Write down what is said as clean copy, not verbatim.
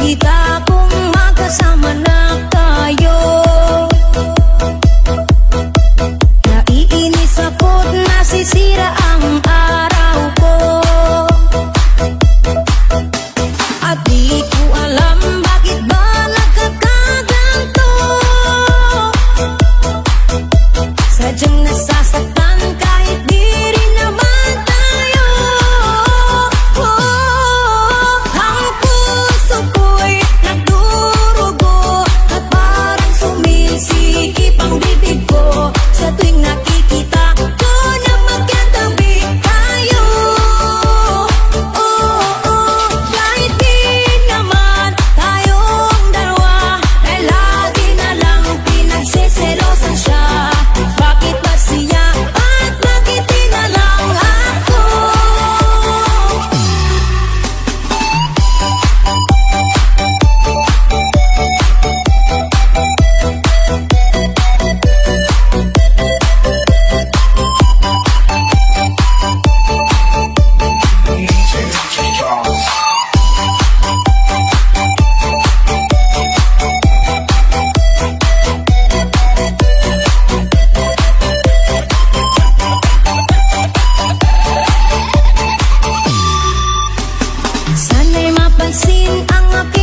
nakikita kung magkasama na tayo. Naiinis ako't nasisira ang araw ko, at di ko alam bakit ba nagkakaganto. Sadyang nasasaktan kahit di rin naman tayo. Ang puso ko'y nagdurugo at parang sumisikip ang bibig ko sa tuwing nakikita ko na magkatabi tayo. Kahit di naman tayong dalawa, dahil lagi na lang pinagseselosan siya. Bakit ba siya at bakit di na lang ako? Sana'y mapansin ang aking